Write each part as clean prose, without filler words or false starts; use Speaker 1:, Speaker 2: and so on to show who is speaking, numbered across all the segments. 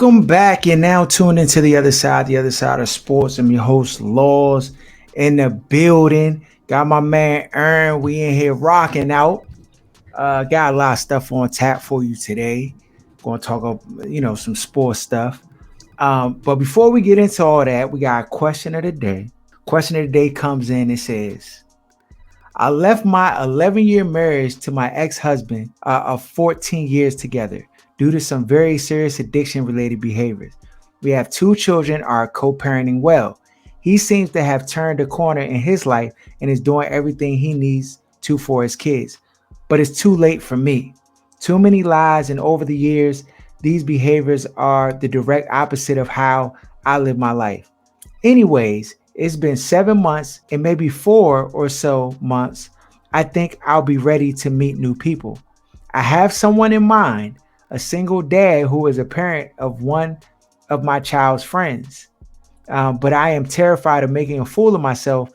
Speaker 1: Welcome back. You're now tuned into the other side of sports. I'm your host, Laws, in the building. Got my man Ern. We in here rocking out. Got a lot of stuff on tap for you today. Going to talk about, some sports stuff. But before we get into all that, we got a question of the day. Question of the day comes in. It says, I left my 11-year marriage to my ex-husband of 14 years together due to some very serious addiction-related behaviors. We have two children, are co-parenting well. He seems to have turned a corner in his life and is doing everything he needs to for his kids. But it's too late for me. Too many lies, and over the years, these behaviors are the direct opposite of how I live my life. Anyways, it's been 7 months and maybe 4 or so months. I think I'll be ready to meet new people. I have someone in mind, a single dad who is a parent of one of my child's friends. But I am terrified of making a fool of myself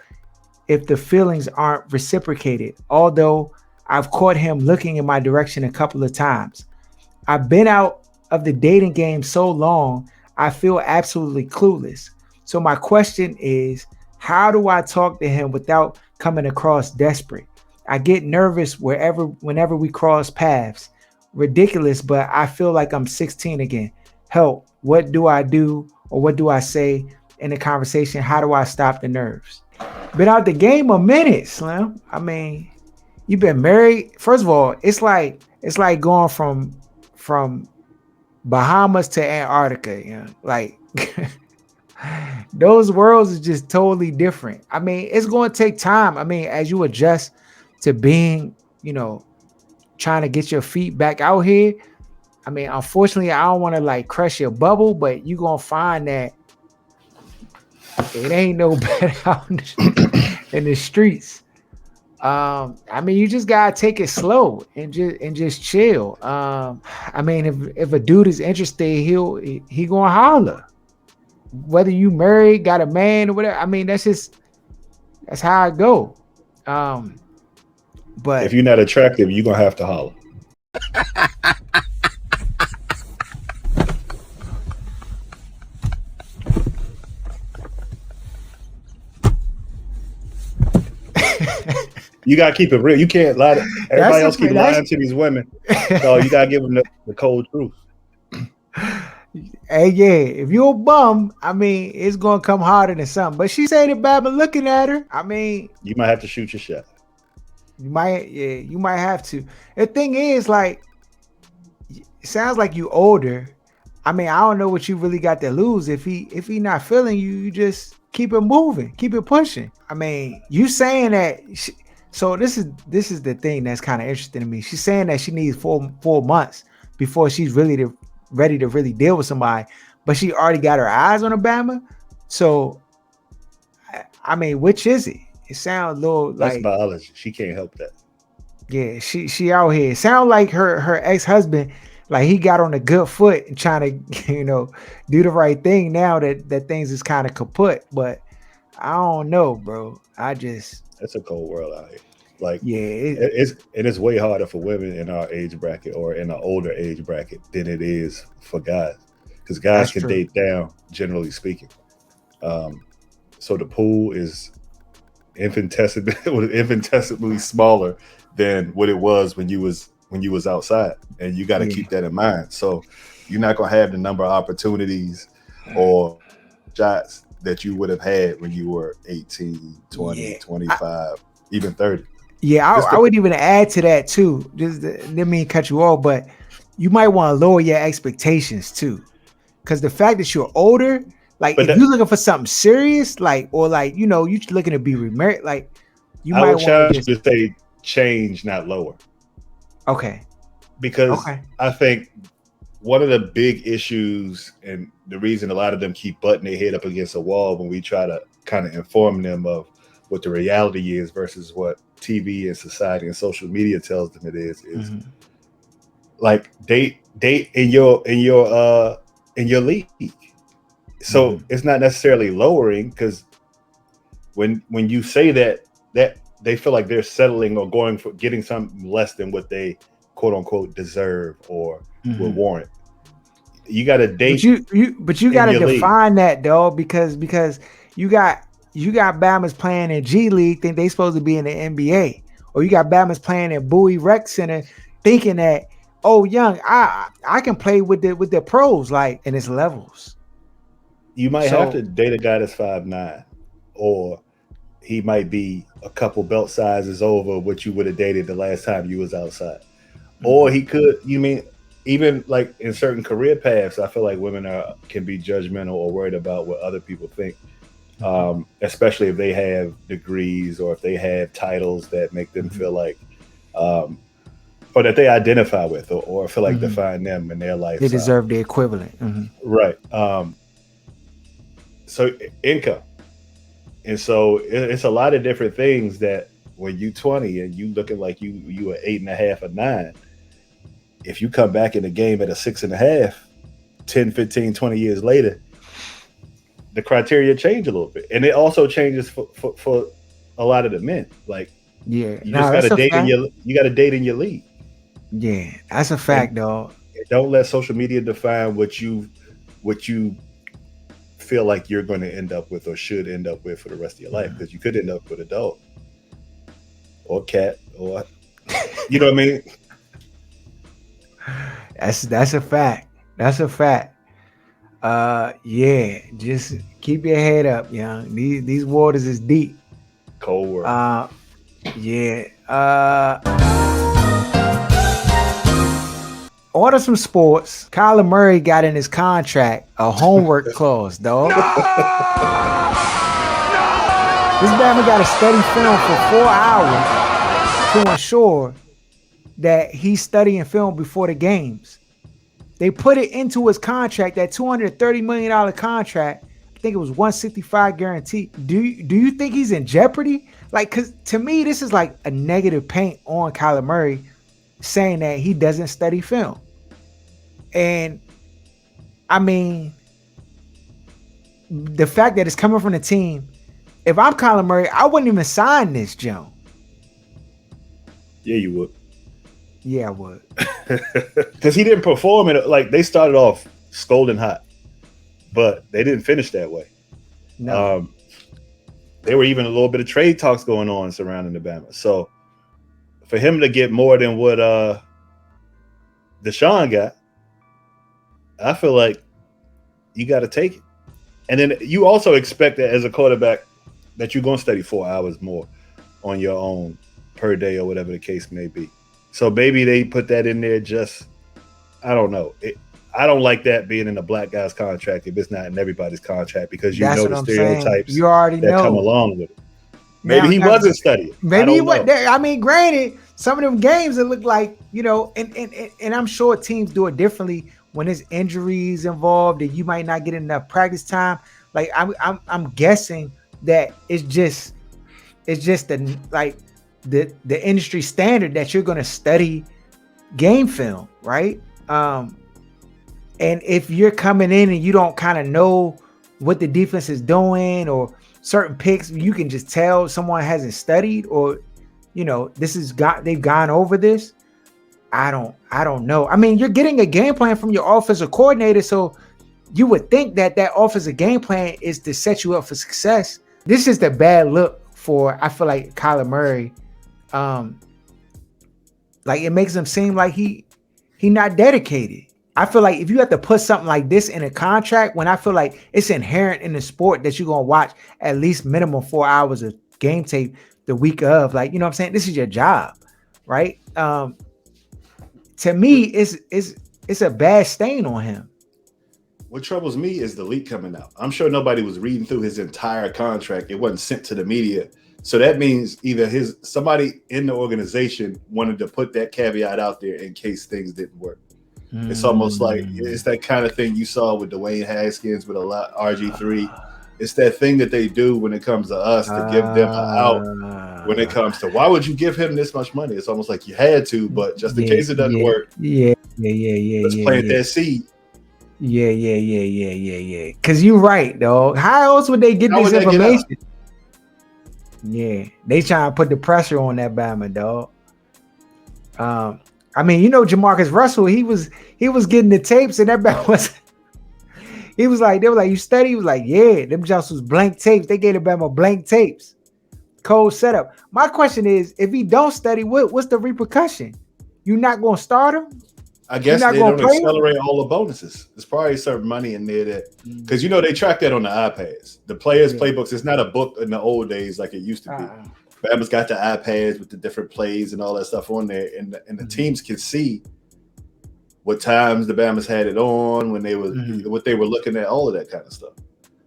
Speaker 1: if the feelings aren't reciprocated, although I've caught him looking in my direction a couple of times. I've been out of the dating game so long, I feel absolutely clueless. So my question is, how do I talk to him without coming across desperate? I get nervous whenever we cross paths. Ridiculous, but I feel like I'm 16 again. Help. What do I do or what do I say in the conversation? How do I stop the nerves? Been out the game a minute, Slim. I mean, you've been married. First of all, it's like going from Bahamas to Antarctica, like those worlds is just totally different. I mean, it's going to take time. I mean, as you adjust to being, trying to get your feet back out here. I mean, unfortunately, I don't want to like crush your bubble, but you're going to find that it ain't no better out in the streets. I mean, you just gotta take it slow and just chill. I mean, if a dude is interested, he gonna holler. Whether you married, got a man or whatever. I mean, that's how I go. But
Speaker 2: If you're not attractive, you're gonna have to holler. You gotta keep it real. You can't lie. Everybody else keep lying to these women. So you gotta give them the cold truth.
Speaker 1: Hey, yeah, if you're a bum, I mean, it's gonna come harder than something. But she said it bad, but looking at her, I mean,
Speaker 2: you might have to shoot your shot.
Speaker 1: You might have to. The thing is, like, it sounds like you older. I mean, I don't know what you really got to lose. If he not feeling you, you just keep it moving, keep it pushing. I mean, you saying that. So this is the thing that's kind of interesting to me. She's saying that she needs 4 months before she's ready to really deal with somebody, but she already got her eyes on Obama. So, I mean, which is it? It sounds a little
Speaker 2: That's
Speaker 1: like
Speaker 2: biology. She can't help that.
Speaker 1: yeah, she out here. It sounds like her ex-husband, like he got on a good foot and trying to do the right thing. Now that things is kind of kaput, but I don't know, bro.
Speaker 2: It's a cold world out here. Like
Speaker 1: yeah,
Speaker 2: it's way harder for women in our age bracket or in an older age bracket than it is for guys, because guys can date down, generally speaking. So the pool is infinitesimally smaller than what it was when you was outside, and you got to keep that in mind. So you're not gonna have the number of opportunities or shots that you would have had when you were 18, 20, 25, even 30.
Speaker 1: Yeah, I would even add to that too. Just didn't mean to cut you off, but you might want to lower your expectations too, because the fact that you're older, like if you're looking for something serious, like or like you're looking to be remarried, like you might want
Speaker 2: to say change, not lower.
Speaker 1: Okay.
Speaker 2: Because I think one of the big issues and the reason a lot of them keep butting their head up against a wall when we try to kind of inform them of what the reality is versus what TV and society and social media tells them it is like date in your league. So it's not necessarily lowering, because when you say that they feel like they're settling or going for getting something less than what they quote unquote deserve or will warrant. You got to date.
Speaker 1: But you got to define that though, because you got Bama's playing in G League, think they supposed to be in the NBA, or you got Bama's playing in Bowie Rec Center, thinking that, oh, young, I can play with the pros, like, and it's levels.
Speaker 2: You might have to date a guy that's 5'9", or he might be a couple belt sizes over what you would have dated the last time you was outside. Mm-hmm. Or he could, you mean, even like in certain career paths, I feel like women can be judgmental or worried about what other people think, especially if they have degrees or if they have titles that make them feel like, or that they identify with, or feel like define them in their life.
Speaker 1: They deserve the equivalent.
Speaker 2: Right. So income. And so it's a lot of different things that when you 20 and you looking like you are 8.5 or 9, if you come back in the game at a 6.5, 10, 15, 20 years later, the criteria change a little bit. And it also changes for a lot of the men. Like, you just got to date in your league.
Speaker 1: Yeah, that's a fact, dog.
Speaker 2: Don't let social media define what you feel like you're going to end up with or should end up with for the rest of your life, because you could end up with a dog or cat or you know what I mean.
Speaker 1: That's a fact. That's a fact. Yeah, just keep your head up, young. These waters is deep.
Speaker 2: Cold world.
Speaker 1: Yeah. Order some sports. Kyler Murray got in his contract a homework clause, dog. No! This Bama got to study film for 4 hours to ensure that he's studying film before the games. They put it into his contract, that $230 million contract. I think it was $165 guaranteed. Do you think he's in jeopardy? Like, because to me, this is like a negative paint on Kyler Murray, saying that he doesn't study film. And I mean, the fact that it's coming from the team, if I'm Kyler Murray, I wouldn't even sign this, Joe.
Speaker 2: Yeah, you would.
Speaker 1: Yeah, I would.
Speaker 2: Because he didn't perform it. Like, they started off scolding hot, but they didn't finish that way.
Speaker 1: No.
Speaker 2: There were even a little bit of trade talks going on surrounding the Bama. So for him to get more than what Deshaun got, I feel like you got to take it. And then you also expect that as a quarterback that you're going to study 4 hours more on your own per day or whatever the case may be. So maybe they put that in there just, I don't know. I don't like that being in a black guy's contract if it's not in everybody's contract, because you know the stereotypes
Speaker 1: you already
Speaker 2: that come along with it. Maybe he wasn't studying.
Speaker 1: Maybe he wasn't there. I mean, granted, some of them games it look like, you know, and I'm sure teams do it differently when there's injuries involved and you might not get enough practice time. Like I'm guessing that it's just the industry standard that you're going to study game film, right? And if you're coming in and you don't kind of know what the defense is doing or certain picks, you can just tell someone hasn't studied, or, you know, they've gone over this. I don't know. I mean, you're getting a game plan from your offensive coordinator, so you would think that offensive game plan is to set you up for success. This is the bad look for, I feel like, Kyler Murray. Like, it makes him seem like he not dedicated. I feel like if you have to put something like this in a contract, when I feel like it's inherent in the sport that you're going to watch at least minimum 4 hours of game tape the week of, like, you know what I'm saying? This is your job, right? To me, it's a bad stain on him.
Speaker 2: What troubles me is the leak coming out. I'm sure nobody was reading through his entire contract. It wasn't sent to the media. So that means either somebody in the organization wanted to put that caveat out there in case things didn't work. It's almost like it's that kind of thing you saw with Dwayne Haskins, with a lot RG3. It's that thing that they do when it comes to us to give them an out. When it comes to, why would you give him this much money? It's almost like you had to, but just in case it doesn't work. Let's plant that seed.
Speaker 1: Yeah. Because you're right, dog. How else would they get this information? Yeah, they trying to put the pressure on that Bama, dog. I mean, Jamarcus Russell, he was getting the tapes, and everybody was he was like, they were like, you study? He was like, yeah, them just was blank tapes. They gave Alabama blank tapes. Cold setup. My question is, if he don't study, what's the repercussion? You're not gonna start him?
Speaker 2: I guess they don't accelerate all the bonuses. There's probably certain money in there that, because they track that on the iPads. The players' playbooks, it's not a book in the old days like it used to be. Bama's got the iPads with the different plays and all that stuff on there, and the teams can see what times the Bama's had it on, when they was what they were looking at, all of that kind of stuff.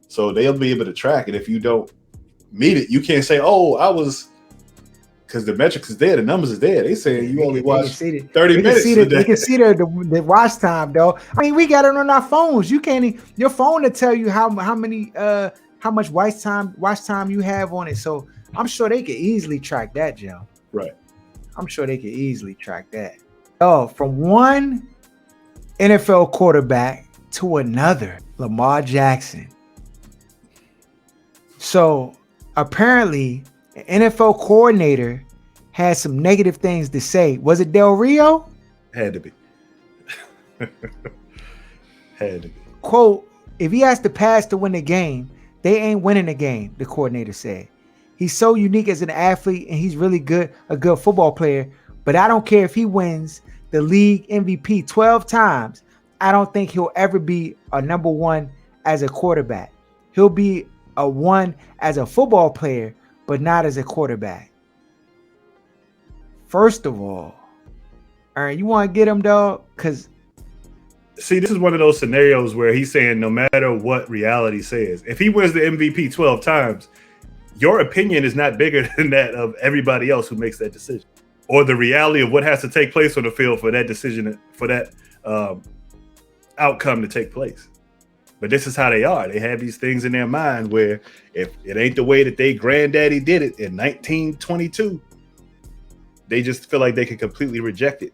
Speaker 2: So they'll be able to track it. If you don't meet it, you can't say, "Oh, I was," because the metrics is there, the numbers is there. They saying you only watched 30 minutes.
Speaker 1: They can see the watch time, though. I mean, we got it on our phones. You can't. Your phone will tell you how much watch time you have on it. So I'm sure they could easily track that, Joe.
Speaker 2: Right.
Speaker 1: I'm sure they could easily track that. Oh, from one NFL quarterback to another, Lamar Jackson. So apparently, an NFL coordinator had some negative things to say. Was it Del Rio?
Speaker 2: Had to be. Had to be.
Speaker 1: Quote, if he has to pass to win the game, they ain't winning the game, the coordinator said. He's so unique as an athlete, and he's really a good football player, but I don't care if he wins the league MVP 12 times. I don't think he'll ever be a number one as a quarterback. He'll be a one as a football player, but not as a quarterback. First of all, Aaron, you want to get him, dog? Because
Speaker 2: see, this is one of those scenarios where he's saying no matter what reality says, if he wins the MVP 12 times, your opinion is not bigger than that of everybody else who makes that decision, or the reality of what has to take place on the field for that decision, for that outcome to take place. But this is how they are. They have these things in their mind where if it ain't the way that they granddaddy did it in 1922, they just feel like they can completely reject it.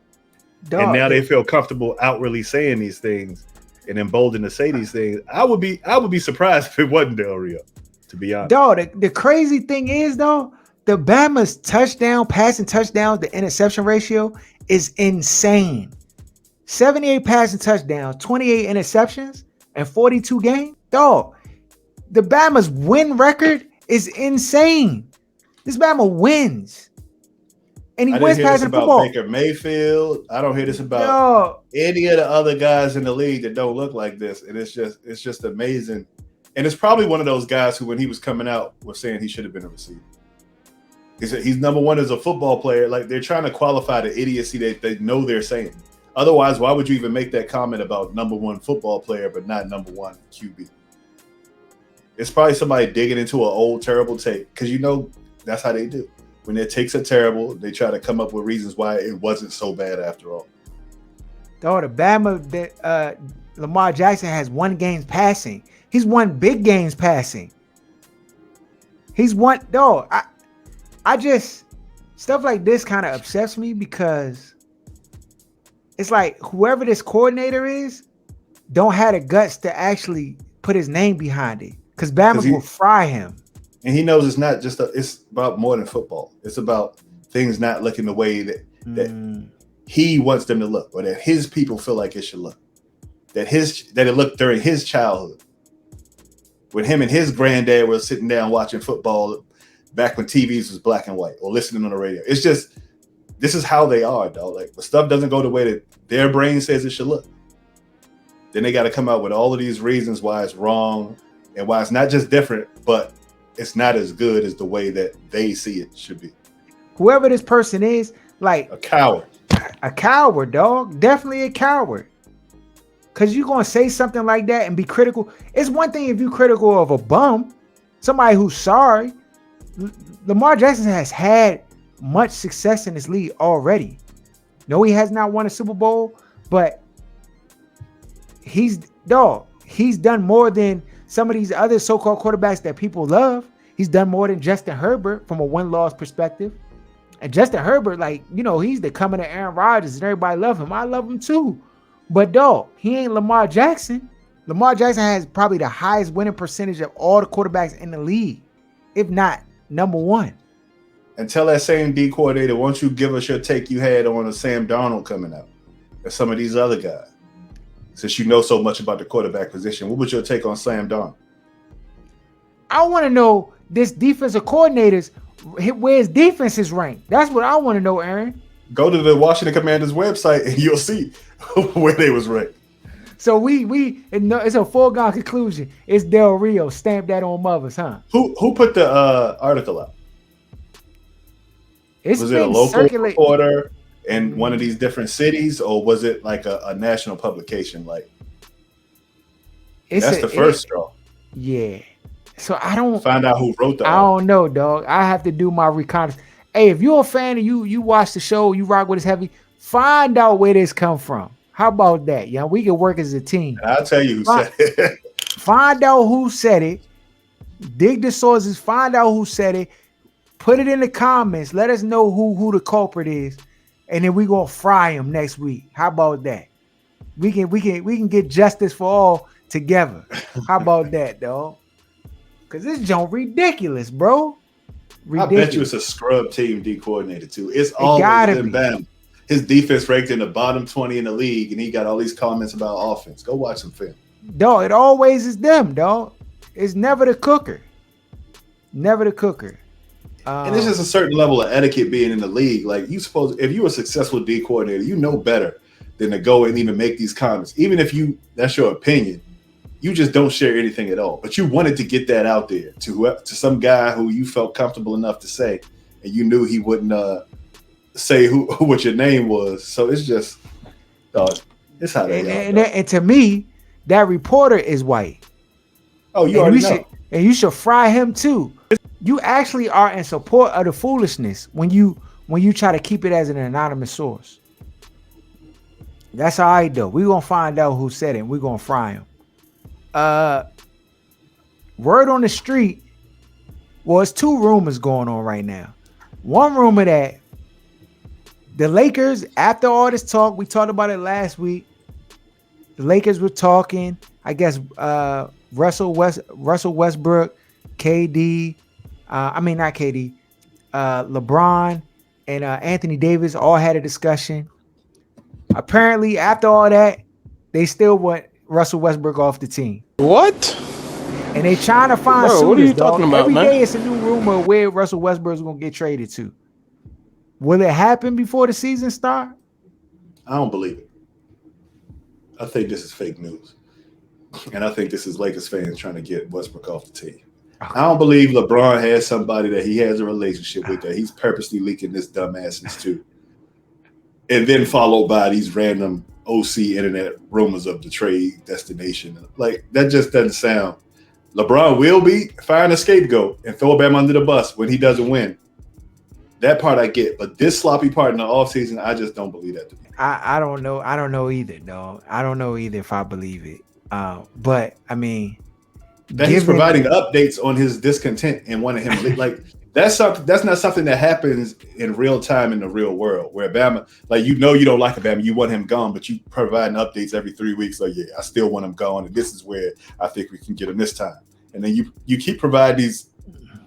Speaker 2: Dog, and now they feel comfortable outwardly saying these things and emboldened to say these things. I would be surprised if it wasn't Del Rio, to be honest.
Speaker 1: Dog, the crazy thing is, though, the Bama's passing touchdowns, the interception ratio is insane. 78 passing touchdowns, 28 interceptions, and 42 games. Dog, the Bama's win record is insane. This Bama wins. And he wins passing the football.
Speaker 2: Baker Mayfield. I don't hear this about any of the other guys in the league that don't look like this. And it's just amazing. And it's probably one of those guys who, when he was coming out, was saying he should have been a receiver. He said he's number one as a football player. Like, they're trying to qualify the idiocy that they know they're saying. Otherwise, why would you even make that comment about number one football player but not number one QB? It's probably somebody digging into an old terrible tape, because that's how they do. When their takes are terrible, they try to come up with reasons why it wasn't so bad after all.
Speaker 1: Though the Bama, Lamar Jackson has won games passing. He's won big games passing. He's won. No, I just, stuff like this kind of upsets me, because it's like whoever this coordinator is don't have the guts to actually put his name behind it, because Bama will fry him.
Speaker 2: And he knows it's not just it's about more than football. It's about things not looking the way that he wants them to look, or that his people feel like it should look. That it looked during his childhood, when him and his granddad were sitting down watching football back when TVs was black and white, or listening on the radio. It's just, this is how they are, dog. Like, when stuff doesn't go the way that their brain says it should look, then they got to come out with all of these reasons why it's wrong, and why it's not just different, but it's not as good as the way that they see it should be.
Speaker 1: Whoever this person is, like
Speaker 2: a coward.
Speaker 1: A coward, dog. Definitely a coward. Because you're going to say something like that and be critical. It's one thing if you're critical of a bum, somebody who's sorry. Lamar Jackson has had much success in this league already. No, he has not won a Super Bowl, but he's done more than some of these other so-called quarterbacks that people love. He's done more than Justin Herbert from a win-loss perspective. And Justin Herbert, he's the coming to Aaron Rodgers, and everybody love him. I love him too. But dog, he ain't Lamar Jackson. Lamar Jackson has probably the highest winning percentage of all the quarterbacks in the league, if not number one.
Speaker 2: and tell that same D coordinator, won't you give us your take you had on a Sam Darnold coming out and some of these other guys? Since you know so much about the quarterback position, what was your take on Sam Darnold?
Speaker 1: I want to know this defensive coordinators, where his defense is ranked. That's what I want to know, Aaron.
Speaker 2: Go to the Washington Commanders website and you'll see where they was ranked.
Speaker 1: So it's a foregone conclusion. It's Del Rio. Stamp that on mothers, huh?
Speaker 2: Who put the article out? Was it a local reporter in one of these different cities, or was it like a national publication? Like that's the first straw.
Speaker 1: Yeah. So I don't
Speaker 2: find out who wrote the
Speaker 1: article. I don't know, dog. I have to do my reconnaissance. Hey, if you're a fan and you watch the show, you rock with us heavy, find out where this come from. How about that? Yeah, we can work as a team.
Speaker 2: And I'll tell you who said it.
Speaker 1: Find out who said it. Dig the sources. Find out who said it. Put it in the comments. Let us know who the culprit is, and then we gonna fry him next week. How about that? We can get justice for all together. How about that, dog? Because this joint ridiculous, bro.
Speaker 2: Ridiculous. I bet you it's a scrub team D coordinator too. It's always been bad. His defense ranked in the bottom 20 in the league, and he got all these comments about offense. Go watch some film.
Speaker 1: Dog, it always is them, dog. It's never the cooker. Never the cooker.
Speaker 2: And there's just a certain level of etiquette being in the league. Like if you're a successful D coordinator, you know better than to go and even make these comments. Even if that's your opinion, you just don't share anything at all. But you wanted to get that out there to some guy who you felt comfortable enough to say, and you knew he wouldn't say what your name was. So it's just, it's how they are.
Speaker 1: And to me, that reporter is white.
Speaker 2: Oh, you already know.
Speaker 1: And you should fry him too. You actually are in support of the foolishness when you try to keep it as an anonymous source. That's all right though. We're gonna find out who said it and we're gonna fry him. Word on the street. Well, it's two rumors going on right now. One rumor that the Lakers, after all this talk, we talked about it last week. The Lakers were talking. I guess Russell Westbrook, KD. Not KD. LeBron and Anthony Davis all had a discussion. Apparently, after all that, they still want Russell Westbrook off the team.
Speaker 3: What?
Speaker 1: And they trying to find suitors,
Speaker 3: what are you talking about,
Speaker 1: Every
Speaker 3: man?
Speaker 1: day it's a new rumor of where Russell Westbrook is going to get traded to. Will it happen before the season start?
Speaker 2: I don't believe it. I think this is fake news. And I think this is Lakers fans trying to get Westbrook off the team. I don't believe LeBron has somebody that he has a relationship with that he's purposely leaking this dumbasses to. And then followed by these random OC internet rumors of the trade destination. Like, that just doesn't sound. LeBron will find a scapegoat and throw Bam under the bus when he doesn't win. That part I get, but this sloppy part in the offseason, I just don't believe that to me.
Speaker 1: I don't know. I don't know either, dog. I don't know either if I believe it. But I mean,
Speaker 2: that he's providing updates on his discontent and wanting him like that's not something that happens in real time in the real world. Where Bama, like you don't like Bama, you want him gone, but you providing updates every 3 weeks. Like, yeah, I still want him gone, and this is where I think we can get him this time. And then you keep providing these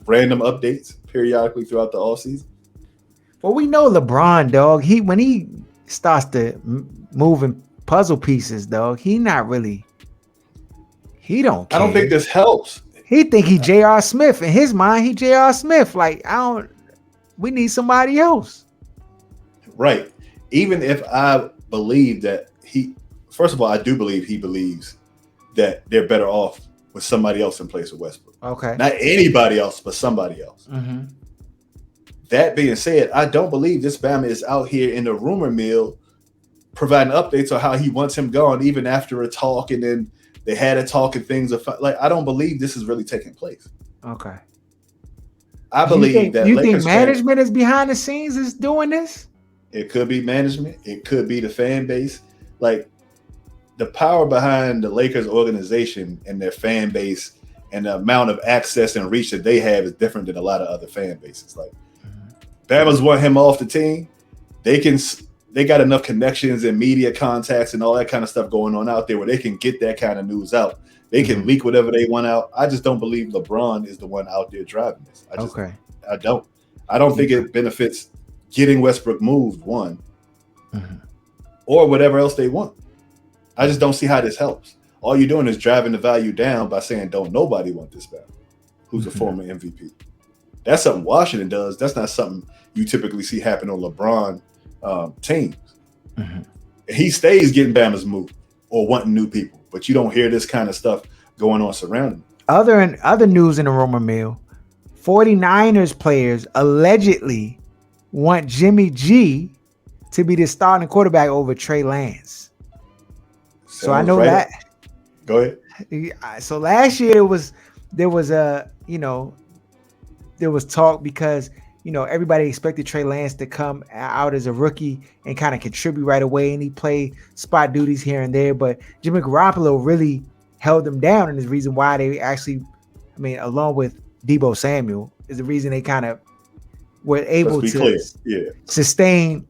Speaker 2: random updates periodically throughout the offseason.
Speaker 1: Well, we know LeBron, dog. When he starts to moving puzzle pieces, dog, he not really. He don't care.
Speaker 2: I don't think this helps.
Speaker 1: He think he J.R. Smith. In his mind, he J.R. Smith. Like, we need somebody else.
Speaker 2: Right. Even if I believe that first of all, I do believe he believes that they're better off with somebody else in place of Westbrook.
Speaker 1: Okay.
Speaker 2: Not anybody else, but somebody else.
Speaker 1: Mm-hmm.
Speaker 2: That being said, I don't believe this Bama is out here in the rumor mill providing updates on how he wants him gone, even after a talk, and then they had a talk and things. Like, I don't believe this is really taking place.
Speaker 1: Okay.
Speaker 2: I believe that.
Speaker 1: You think management is behind the scenes is doing this?
Speaker 2: It could be management. It could be the fan base. Like, the power behind the Lakers organization and their fan base and the amount of access and reach that they have is different than a lot of other fan bases. Like, Bama's want him off the team. They got enough connections and media contacts and all that kind of stuff going on out there where they can get that kind of news out. They can leak whatever they want out. I just don't believe LeBron is the one out there driving this. I don't. I don't think it benefits getting Westbrook moved, one,
Speaker 1: Mm-hmm.
Speaker 2: or whatever else they want. I just don't see how this helps. All you're doing is driving the value down by saying, don't nobody want this guy who's a former MVP. That's something Washington does. That's not something you typically see happen on LeBron teams.
Speaker 1: Mm-hmm.
Speaker 2: He stays getting Bama's moved or wanting new people, but you don't hear this kind of stuff going on surrounding him.
Speaker 1: Other news in the rumor mill, 49ers players allegedly want Jimmy G to be the starting quarterback over Trey Lance. So I know that.
Speaker 2: Go ahead.
Speaker 1: So last year there was talk because everybody expected Trey Lance to come out as a rookie and kind of contribute right away, and he played spot duties here and there. But Jimmy Garoppolo really held them down, and is the reason why they actually, along with Deebo Samuel, is the reason they kind of were able to sustain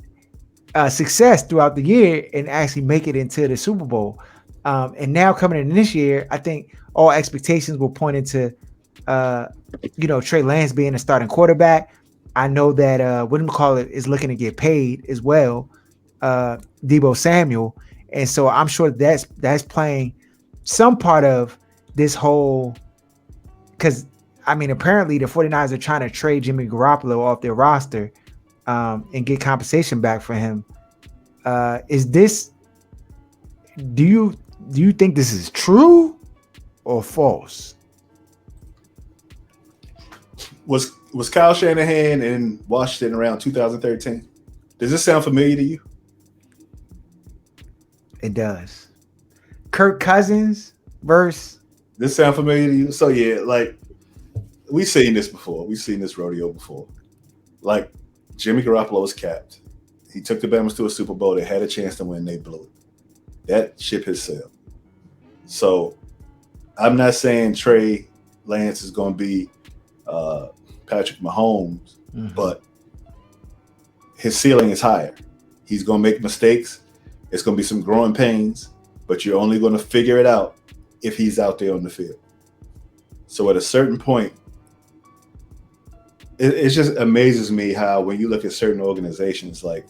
Speaker 1: success throughout the year and actually make it into the Super Bowl. And now coming in this year, I think all expectations will point into Trey Lance being a starting quarterback. I know that is looking to get paid as well, Deebo Samuel, and so I'm sure that's playing some part of this whole, because apparently the 49ers are trying to trade Jimmy Garoppolo off their roster and get compensation back for him. Do you think this is true or false?
Speaker 2: Was Kyle Shanahan in Washington around 2013? Does this sound familiar to you?
Speaker 1: It does. Kirk Cousins versus.
Speaker 2: This sound familiar to you? So yeah, like we've seen this before. We've seen this rodeo before. Like Jimmy Garoppolo was capped. He took the Bama's to a Super Bowl. They had a chance to win. They blew it. That ship has sailed. So I'm not saying Trey Lance is going to be Patrick Mahomes, but his ceiling is higher. He's going to make mistakes. It's going to be some growing pains, but you're only going to figure it out if he's out there on the field. So at a certain point, it just amazes me how when you look at certain organizations, like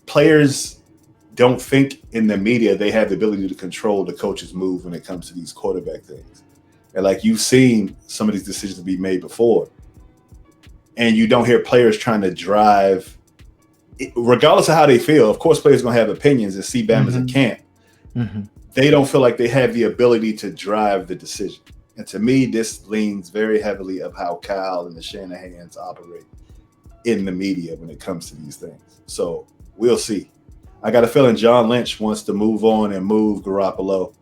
Speaker 2: players don't think in the media they have the ability to control the coach's move when it comes to these quarterback things. And like you've seen some of these decisions be made before, and you don't hear players trying to drive, regardless of how they feel. Of course, players are going to have opinions and see Bama as a camp. They don't feel like they have the ability to drive the decision. And to me, this leans very heavily of how Kyle and the Shanahans operate in the media when it comes to these things. So we'll see. I got a feeling John Lynch wants to move on and move Garoppolo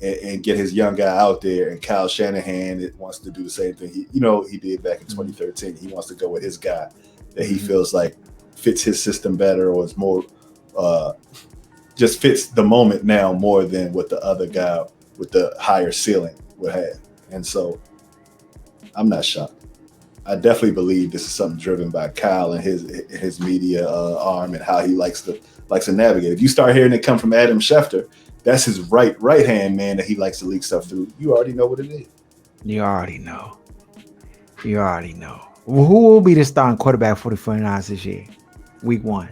Speaker 2: and get his young guy out there, and Kyle Shanahan wants to do the same thing. He did back in 2013. He wants to go with his guy that he feels like fits his system better, or is more just fits the moment now more than what the other guy with the higher ceiling would have. And so I'm not shocked. I definitely believe this is something driven by Kyle and his media arm and how he likes to navigate. If you start hearing it come from Adam Schefter, that's his right hand man that he likes to leak stuff through. You already know what it is.
Speaker 1: You already know. Well, who will be the starting quarterback for the 49ers this year? Week 1.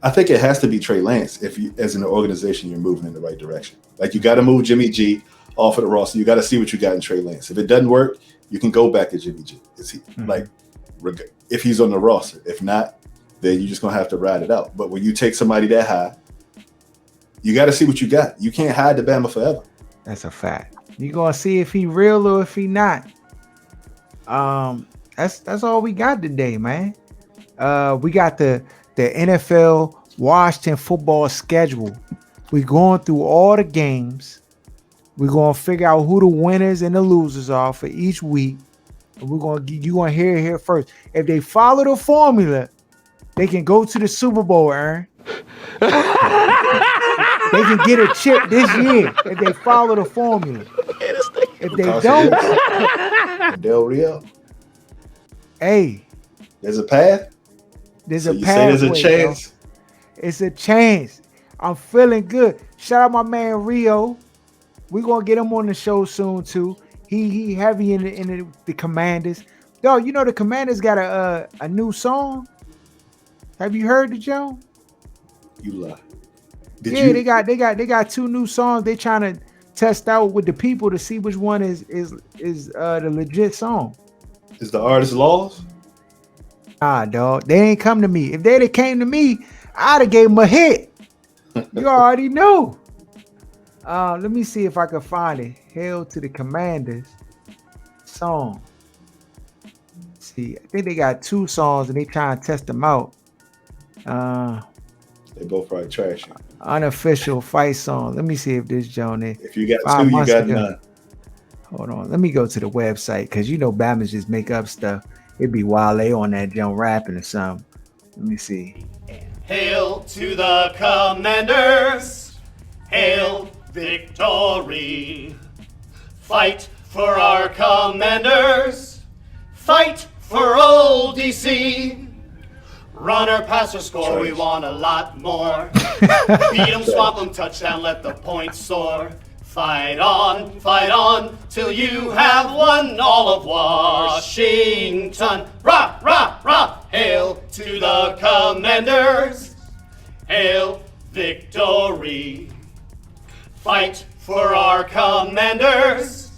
Speaker 2: I think it has to be Trey Lance if you, as an organization, you're moving in the right direction. Like you got to move Jimmy G off of the roster. You got to see what you got in Trey Lance. If it doesn't work, you can go back to Jimmy G. Is he if he's on the roster? If not, then you're just gonna have to ride it out. But when you take somebody that high, you got to see what you got. You can't hide the Bama forever.
Speaker 1: That's a fact. You're gonna see if he real or if he not. That's all we got today, man. We got the NFL Washington football schedule. We're going through all the games. We're gonna figure out who the winners and the losers are for each week. And you're gonna hear it here first. If they follow the formula, they can go to the Super Bowl, Aaron. They can get a chip this year if they follow the formula. If they don't,
Speaker 2: Del Rio.
Speaker 1: Hey,
Speaker 2: there's a path.
Speaker 1: There's
Speaker 2: so
Speaker 1: a
Speaker 2: you
Speaker 1: path.
Speaker 2: Say there's a chance.
Speaker 1: Bro. It's a chance. I'm feeling good. Shout out my man Rio. We're gonna get him on the show soon too. He heavy in the Commanders. Yo, you know the Commanders got a new song. Have you heard the Joe?
Speaker 2: You lie.
Speaker 1: They got two new songs. They trying to test out with the people to see which one is the legit song.
Speaker 2: Is the artist lost?
Speaker 1: Dog. They ain't come to me. If they'd have came to me, I'd have gave them a hit. You already know. Let me see if I can find it. Hail to the Commanders song. See, I think they got two songs and they trying to test them out.
Speaker 2: They both probably trashy.
Speaker 1: Unofficial fight song. Let me see if this Joan is.
Speaker 2: If you got two, you got none.
Speaker 1: Hold on. Let me go to the website because you know Bama's just make up stuff. It'd be Wale on that Joan rapping or something. Let me see.
Speaker 3: Hail to the Commanders. Hail victory. Fight for our Commanders. Fight for old DC. Runner, passer, score, we want a lot more. Beat 'em, swamp 'em, touchdown, let the points soar. Fight on, till you have won all of Washington. Rah, rah, rah, hail to the Commanders. Hail victory. Fight for our Commanders.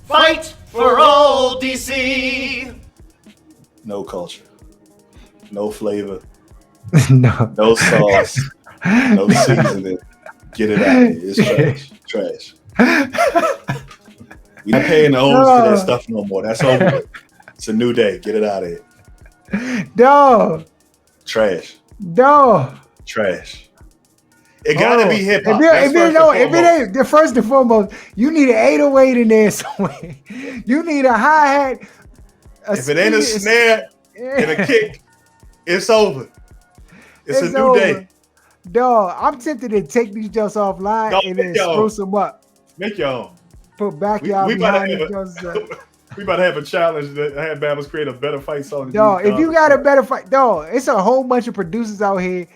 Speaker 3: Fight for old DC.
Speaker 2: No culture. No flavor.
Speaker 1: No.
Speaker 2: No sauce. No seasoning. Get it out of here. It's trash. We're not paying the owners for that stuff no more. That's over with. It's a new day. Get it out of here.
Speaker 1: Dog.
Speaker 2: Trash.
Speaker 1: Dog.
Speaker 2: Trash. It gotta be hip hop.
Speaker 1: If it ain't the first and foremost, you need an 808 in there somewhere. You need a hi-hat.
Speaker 2: If it ain't a snare and a kick, it's over. It's a new day.
Speaker 1: Dog, I'm tempted to take these jumps offline and then spruce them up.
Speaker 2: Make your own.
Speaker 1: Put backyard behind these jumps.
Speaker 2: We about to have a challenge to have Bama's create a better fight song.
Speaker 1: Dog, if you got a better fight, dog, it's a whole bunch of producers out here.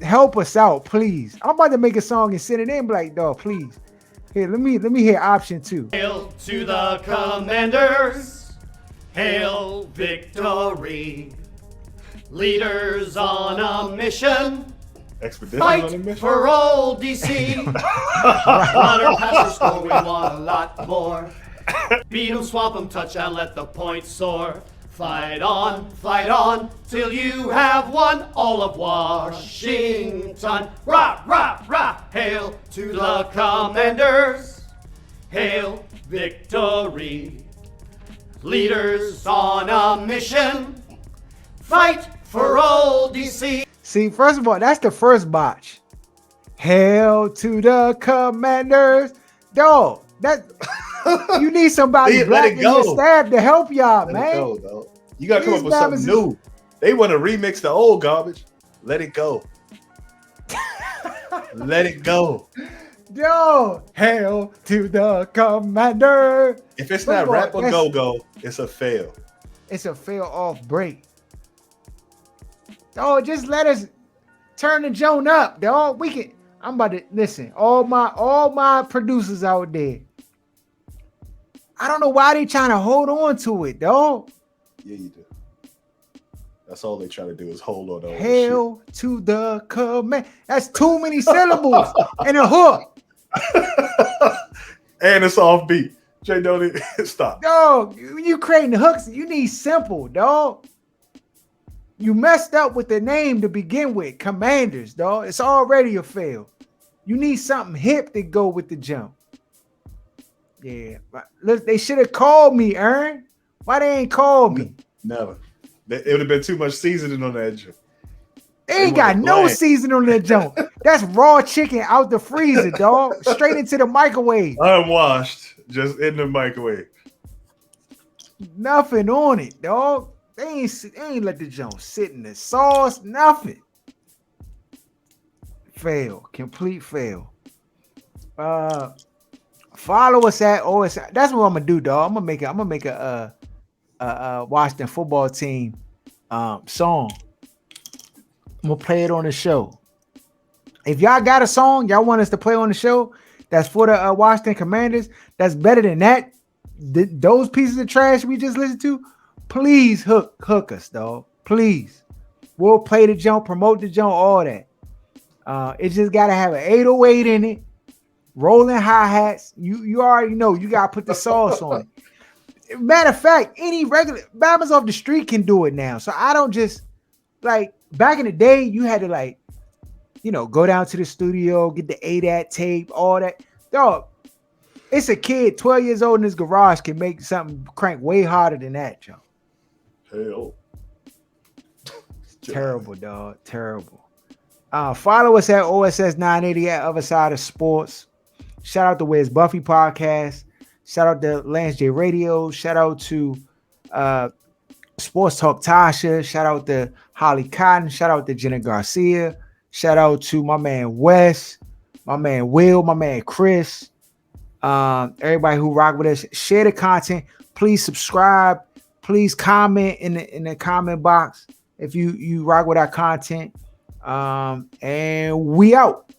Speaker 1: Help us out, please. I'm about to make a song and send it in, like, dog, please. Here, let me hear option 2.
Speaker 3: Hail to the Commanders. Hail victory. Leaders on a mission.
Speaker 2: Expedition
Speaker 3: Fight
Speaker 2: on a mission.
Speaker 3: for old DC. Runner, passer, score, we want a lot more. Beat 'em, swamp 'em, touchdown, let the points soar. Fight on, till you have won all of Washington. Rah, rah, rah, hail to the Commanders. Hail victory. Leaders on a mission. Fight for old DC.
Speaker 1: See, first of all, that's the first botch. Hail to the Commanders. Dog, that you need somebody black in your staff to help y'all, man.
Speaker 2: Let it go, dog. You gotta come up with something new. They want to remix the old garbage. Let it go. Let it go.
Speaker 1: Yo, hail to the Commander.
Speaker 2: If it's not rap or go-go, it's a fail.
Speaker 1: It's a fail off break. Oh, just let us turn the joint up, dog. We can. I'm about to listen. All my producers out there. I don't know why they trying to hold on to it, dog.
Speaker 2: Yeah, you do. That's all they try to do is hold on to all
Speaker 1: Hail to the command. That's too many syllables and a hook.
Speaker 2: And it's off beat. Jay, don't even stop.
Speaker 1: Dog, you creating the hooks. You need simple, dog. You messed up with the name to begin with. Commanders, dog. It's already a fail. You need something hip to go with the jump. Yeah. Look, they should have called me, Ern. Why they ain't called me?
Speaker 2: Never. It would have been too much seasoning on that jump.
Speaker 1: They ain't got no seasoning on that jump. That's raw chicken out the freezer, dog. Straight into the microwave.
Speaker 2: Unwashed. Just in the microwave.
Speaker 1: Nothing on it, dog. They ain't let the jump sit in the sauce. Nothing. Fail. Complete fail. Follow us at OSI. That's what I'm gonna do, dog. I'm gonna make a Washington football team song. I'm gonna play it on the show. If y'all got a song y'all want us to play on the show, that's for the Washington Commanders, that's better than that. Those pieces of trash we just listened to, please hook us, dog. Please. We'll play the jump, promote the jump, all that. It just gotta have an 808 in it, rolling hi-hats. You already know you gotta put the sauce on it. Matter of fact, any regular Bama's off the street can do it now. So I don't just like back in the day, you had to like, go down to the studio, get the ADAT tape, all that. Dog, it's a kid 12 years old in his garage can make something crank way harder than that, Joe.
Speaker 2: Hell.
Speaker 1: Terrible, dog. Terrible. Follow us at OSS 980 at Other Side of Sports. Shout out to Where's Buffy Podcast. Shout out to Lance J Radio. Shout out to Sports Talk Tasha. Shout out to Holly Cotton. Shout out to Jenna Garcia. Shout out to my man Wes, my man Will, my man Chris. Everybody who rock with us. Share the content. Please subscribe. Please comment in the comment box if you rock with our content. And we out.